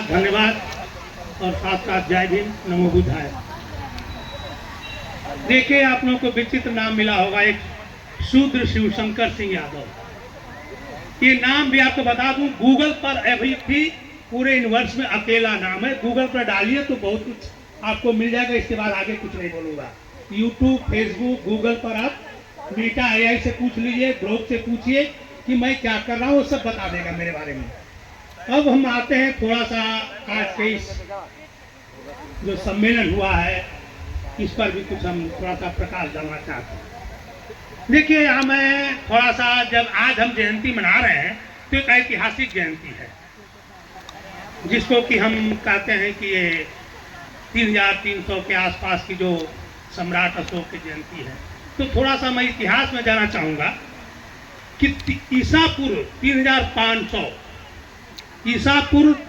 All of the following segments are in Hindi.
साथ धन्यवाद और साथ साथ जय भीम, नमो बुद्धाय। देखिए, आप लोगों को विचित्र नाम मिला होगा, एक शूद्र शिवशंकर सिंह यादव। ये नाम भी आपको बता दूं, गूगल पर अभी भी पूरे यूनिवर्स में अकेला नाम है। गूगल पर डालिए तो बहुत कुछ आपको मिल जाएगा। इसके बाद आगे कुछ नहीं बोलूंगा। यूट्यूब, फेसबुक, गूगल पर आप मीटा AI से पूछ लीजिए, ग्रोथ से पूछिए कि मैं क्या कर रहा हूँ, वो सब बता देगा मेरे बारे में। अब हम आते हैं थोड़ा सा आज के इस जो सम्मेलन हुआ है, इस पर भी कुछ हम थोड़ा सा प्रकाश डालना चाहते हैं। देखिए, यहाँ मैं थोड़ा सा, जब आज हम जयंती मना रहे हैं तो एक ऐतिहासिक जयंती है, जिसको कि हम कहते हैं कि ये 3300 के आसपास की जो सम्राट अशोक की जयंती है। तो थोड़ा सा मैं इतिहास में जाना चाहूँगा कि ईसा पूर्व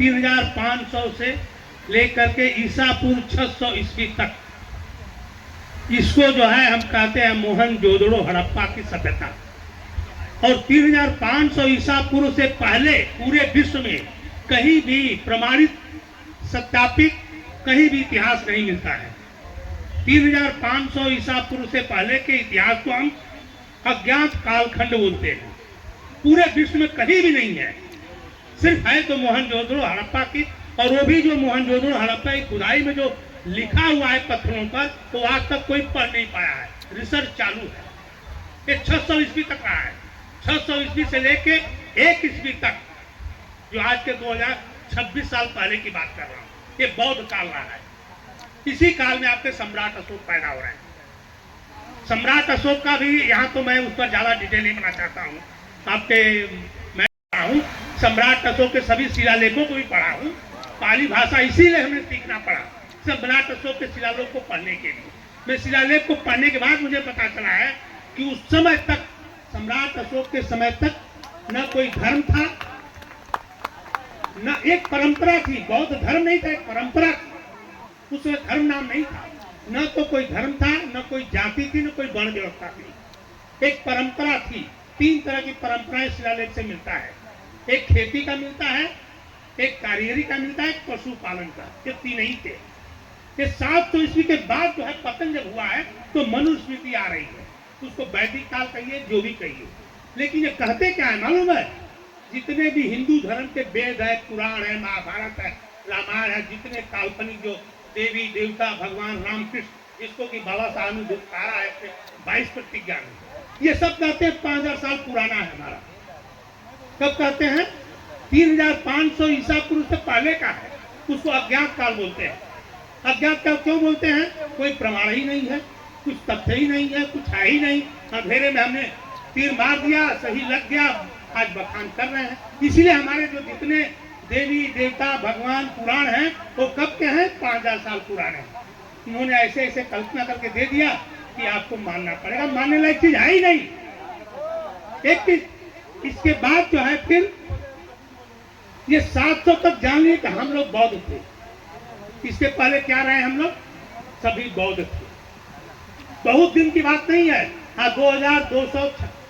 3500 से लेकर के ईसा पूर्व 600 ईस्वी तक, इसको जो है हम कहते हैं मोहनजोदड़ो हड़प्पा की सभ्यता। और 3500 ईसा पूर्व से पहले पूरे विश्व में कहीं भी प्रमाणित, सत्यापित कहीं भी इतिहास नहीं मिलता है। 3500 ईसा पूर्व से पहले के इतिहास को हम अज्ञात कालखंड बोलते हैं। पूरे विश्व में कहीं भी नहीं है, सिर्फ है तो मोहनजोदड़ो हड़प्पा की। और वो भी जो मोहनजोदड़ो हड़प्पा की खुदाई में जो लिखा हुआ है पत्थरों पर, तो आज तक कोई पढ़ नहीं पाया है। रिसर्च चालू है। ये 600 ईस्वी तक रहा है। 600 ईस्वी से लेके 1 ईस्वी तक, जो आज के 2026 साल पहले की बात कर रहा हूँ, ये बौद्ध काल रहा है। इसी काल में आपके सम्राट अशोक पैदा हो रहे हैं। सम्राट अशोक का भी यहाँ तो मैं उस पर ज्यादा डिटेल नहीं बना चाहता हूँ। आपके मैं पढ़ा हूँ सम्राट अशोक के सभी शिलालेखों को भी पढ़ा हूँ। पाली भाषा इसीलिए हमें सीखना पड़ा, सम्राट अशोक के शिलालेख को पढ़ने के लिए। मैं शिलालेख को पढ़ने के बाद मुझे पता चला है कि उस समय तक, सम्राट अशोक के समय तक, न कोई धर्म था, न एक परंपरा थी। बौद्ध धर्म नहीं था, एक परंपरा थी। उसमें धर्म नाम नहीं था। न तो कोई धर्म था, न कोई जाति थी, न कोई वर्ण व्यवस्था थी। एक परंपरा थी। 3 तरह की परंपराएं शिलालेख से मिलता है। एक खेती का मिलता है, एक कारीगरी का मिलता है, एक पशुपालन का। ये 3 ही थे। ये 700 ईस्वी के बाद जो है पतन जब हुआ है, तो मनुस्मृति आ रही है। उसको वैदिक काल कहिए, जो भी कहिए। लेकिन ये कहते क्या है मालूम है? जितने भी हिंदू धर्म के वेद है, पुराण है, महाभारत है, रामायण है, जितने काल्पनिक जो देवी देवता, भगवान राम कृष्ण, जिसको कि बाबा साहब ने दुखारा है 22 प्रतिज्ञा में, ये सब कहते हैं 5000 साल पुराना है हमारा। कब कहते हैं? 3500 ईसा पूर्व से पहले का है। उसको अज्ञात काल बोलते हैं। अज्ञात काल क्यों बोलते हैं? कोई प्रमाण ही नहीं है, कुछ तथ्य ही नहीं है, कुछ है ही नहीं। अंधेरे में हमने तीर मार दिया, सही लग गया, आज बखान कर रहे हैं। इसलिए हमारे जो जितने देवी देवता, भगवान, पुराण हैं, वो कब के हैं? 5000 साल पुराने हैं। उन्होंने ऐसे ऐसे कल्पना करके दे दिया कि आपको मानना पड़ेगा। मानने लायक चीज है ही नहीं। एक चीज इसके बाद जो है, फिर ये 700 तक जान लिए कि हम लोग बौद्ध थे। इसके पहले क्या रहे हम लोग? सभी बौद्ध थे। बहुत दिन की बात नहीं है। हाँ,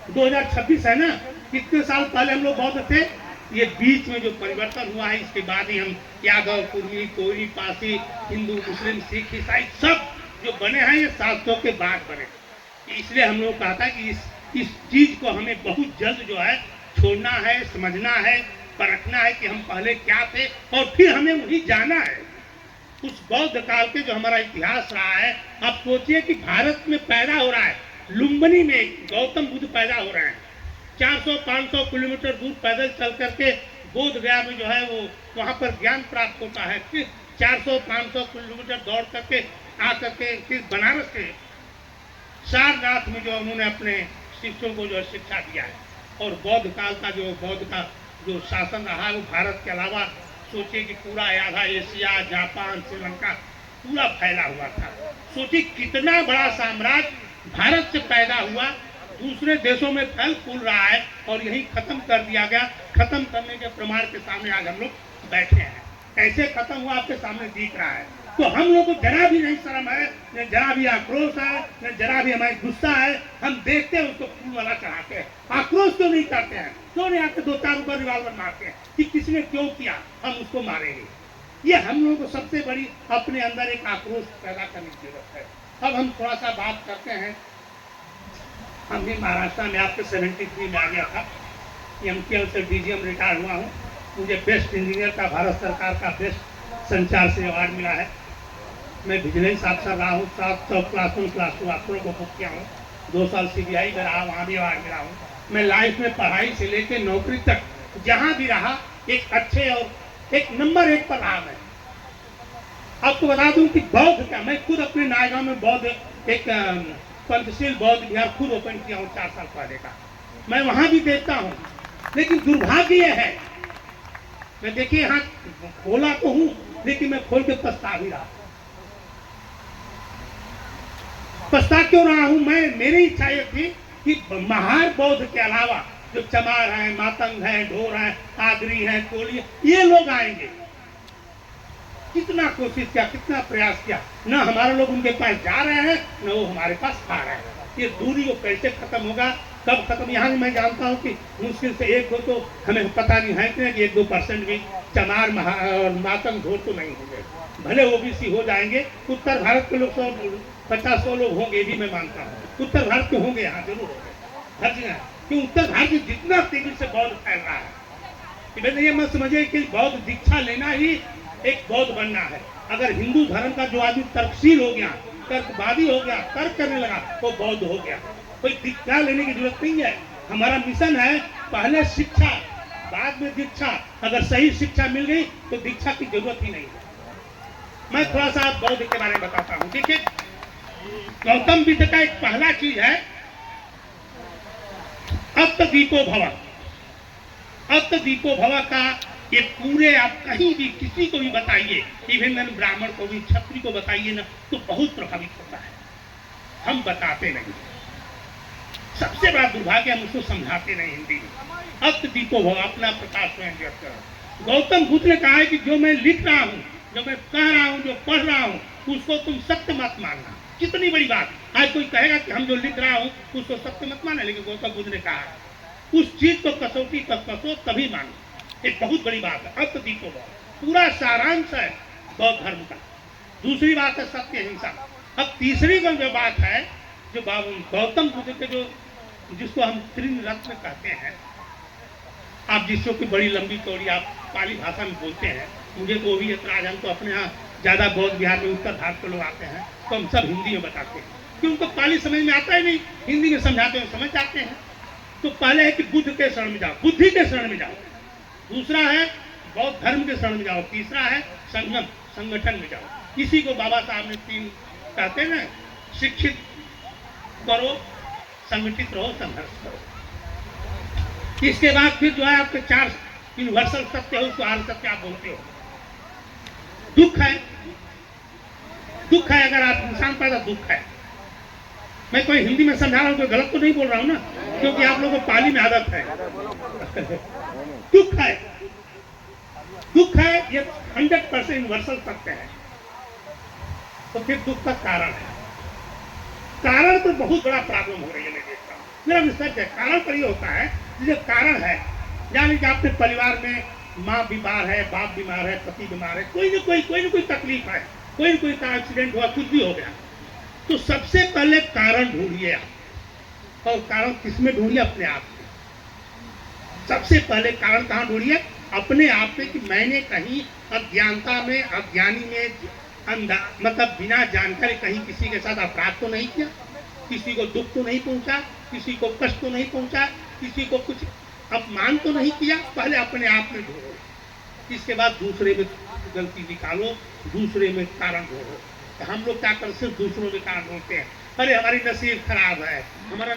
2026 है ना, कितने साल पहले हम लोग बौद्ध थे। ये बीच में जो परिवर्तन हुआ है, इसके बाद ही हम यादव, कुर्मी, कोई, पासी, हिंदू, मुस्लिम, सिख, ईसाई सब जो बने हैं, ये 700 के बाद बने। इसलिए हम लोग कहा था कि इस चीज को हमें बहुत जल्द जो है छोड़ना है, समझना है, परखना है कि हम पहले क्या थे, और फिर हमें वही जाना है। उस बौद्ध काल के जो हमारा इतिहास रहा है। आप सोचिए कि भारत में पैदा हो रहा है, लुम्बिनी में गौतम बुद्ध पैदा हो रहे हैं। 400-500 किलोमीटर दूर पैदल चल करके बोध गया में जो है वो वहाँ पर ज्ञान प्राप्त होता है। फिर 400-500 किलोमीटर दौड़ करके आ करके फिर बनारस के सारनाथ में जो उन्होंने अपने शिष्यों को जो शिक्षा दिया है। और बौद्ध काल का जो शासन रहा है, वो भारत के अलावा सोचिए कि पूरा आधा एशिया, जापान, श्रीलंका पूरा फैला हुआ था। सोचिए कितना बड़ा साम्राज्य भारत से पैदा हुआ, दूसरे देशों में फैल फूल रहा है, और यही खत्म कर दिया गया। खत्म करने के प्रमाण के सामने आज हम लोग बैठे हैं। कैसे खत्म हुआ आपके सामने दिख रहा है। तो हम लोग को जरा भी नहीं शर्म है, न जरा भी आक्रोश है, न जरा भी हमारी गुस्सा है। हम देखते हैं उसको फूल वाला चढ़ाते हैं। आक्रोश क्यों नहीं करते हैं? क्यों नहीं आके 2-4 ऊपर रिवाल्वर मारते हैं कि किसने क्यों किया, हम उसको मारेंगे। ये हम लोगों को सबसे बड़ी अपने अंदर एक आक्रोश पैदा करने की जरूरत है। अब हम थोड़ा सा बात करते हैं। हम भी महाराष्ट्र में आपके 73 में आ गया था। MTL से DGM रिटायर हुआ हूँ। मुझे बेस्ट इंजीनियर का भारत सरकार का बेस्ट संचार से अवार्ड मिला है। मैं विजिलेंस अफसर रहा हूँ, 700 क्लास 1 क्लास 2 अफसरों को बुक किया हूँ। 2 साल CBI में रहा, वहाँ भी अवार्ड मिला हूँ। मैं लाइफ में पढ़ाई से लेकर नौकरी तक जहाँ भी रहा एक अच्छे और एक नंबर 1 पर रहा। मैं आपको बता दूं कि बौद्ध का, मैं खुद अपने नायगांव में बौद्ध एक पंचशील बौद्ध विहार खुद ओपन किया हूँ 4 साल पहले का। मैं वहां भी देखता हूँ, लेकिन दुर्भाग्य यह है, मैं देखिए यहाँ खोला तो हूँ, लेकिन मैं खोल के पछता भी रहा। पछता क्यों रहा हूँ मैं? मेरी इच्छा ये थी कि महार बौद्ध के अलावा जो चमार है, मातंग है, ढोर है, आगरी है, कोली है, ये लोग आएंगे। कितना कोशिश किया, कितना प्रयास किया, न हमारे लोग उनके पास जा रहे हैं, न वो हमारे पास आ रहे हैं। ये दूरी को कैसे खत्म होगा, कब खत्म? यहाँ मैं जानता हूँ कि मुश्किल से 1-2 तो हमें पता नहीं है कि 1-2% भी चमार और मातंग ढोर तो नहीं होंगे। भले OBC हो जाएंगे, उत्तर भारत के लोग 50-100 लोग होंगे, भी मैं मानता हूँ। उत्तर भारत के होंगे, यहाँ जरूर होंगे, हर जगह। कि उत्तर भारत में जितना तेजी से बौद्ध फैल रहा है, ये मत समझिए कि बौद्ध दीक्षा लेना ही एक बौद्ध बनना है। अगर हिंदू धर्म का जो आदमी तर्कशील हो गया, तर्कवादी हो गया, तर्क करने लगा, वो बौद्ध हो गया। कोई दीक्षा लेने की जरूरत नहीं है। हमारा मिशन है पहले शिक्षा, बाद में दीक्षा। अगर सही शिक्षा मिल गई तो दीक्षा की जरूरत ही नहीं है। मैं थोड़ा सा बौद्ध के बारे में बताता हूँ। देखिए, गौतम बुद्ध का एक पहला चीज है अत दीपो भव। अत दीपो भव का ये पूरे आप कहीं भी किसी को भी बताइए, इवन ब्राह्मण को भी, क्षत्रिय को बताइए ना, तो बहुत प्रभावित होता है। हम बताते नहीं। सबसे बड़ा दुर्भाग्य, हम उसको समझाते नहीं हिंदी में। अत दीपो भव, अपना प्रकाश स्वयं व्यक्त करो। गौतम बुद्ध ने कहा है कि जो मैं लिख रहा हूँ, जो मैं कह रहा हूँ, जो पढ़ रहा हूँ, उसको तुम सत्य मत मानना। कितनी बड़ी बात। आज कोई कहेगा कि हम जो लिख रहा हूँ उसको सत्य मत माना, लेकिन गौतम बुद्ध ने कहा उस चीज को कसौटी तक कसो तभी मानो। एक बहुत बड़ी बात है। अत दीपो भव पूरा सारांश है बौद्ध धर्म का। दूसरी बात है सत्य हिंसा। अब तीसरी जो बात है, जो गौतम बुद्ध के जो जिसको हम त्रिन रत्न कहते हैं, आप जिसको की बड़ी लंबी चौड़ी आप पाली भाषा में बोलते हैं, मुझे तो भी ऐतराज। हम तो अपने यहाँ ज्यादा बौद्ध बिहार में उत्तर भारत के लोग आते हैं, तो हम सब हिंदी में बताते हैं, क्योंकि उनको पाली समझ में आता ही नहीं। हिंदी में समझाते हैं, समझ जाते हैं। तो पहले है कि बुद्ध के शरण में जाओ, बुद्धि के शरण में जाओ। दूसरा है बौद्ध धर्म के शरण में जाओ। तीसरा है संगम, संगठन में जाओ। इसी को बाबा साहब ने 3 कहते हैं ना, शिक्षित करो, संगठित रहो, संघर्ष करो। इसके बाद फिर जो है आपके 4 यूनिवर्सल सत्य है, उसको आर्य सत्य आप बोलते हो। दुख है, दुख है। अगर आप इंसान पैदा, दुख है। मैं कोई हिंदी में समझा रहा हूँ तो गलत तो नहीं बोल रहा हूँ ना, क्योंकि आप लोगों को पाली में आदत है। दुख है, दुख है, ये 100% यूनिवर्सल सत्य है। तो फिर दुख का कारण है। कारण तो बहुत बड़ा प्रॉब्लम हो रही है, मैं देखता हूँ। मेरा रिसर्च है, कारण पर ये होता है। जो कारण है, यानी कि आपके परिवार में माँ बीमार है, बाप बीमार है, पति बीमार है, कोई ना कोई तकलीफ है, कोई ना कोई का एक्सीडेंट हुआ, कुछ भी हो गया, तो सबसे पहले कारण ढूंढिए आप। और कारण किसमें ढूंढिए? अपने आप में। सबसे पहले कारण कहाँ ढूंढिए? अपने आप में, कि मैंने कहीं अज्ञानता में, अज्ञानी में, मतलब बिना जानकारी कहीं किसी के साथ अपराध तो नहीं किया, किसी को दुख तो नहीं पहुंचा, किसी को कष्ट तो नहीं पहुंचा, किसी को कुछ अपमान तो नहीं किया। पहले अपने आप में ढूंढो, इसके बाद दूसरे में गलती निकालो, दूसरे में कारण ढूंढो। तो हम लोग क्या करते, सिर्फ दूसरों में कारण ढूंढते हैं। अरे हमारी नसीब खराब है, हमारा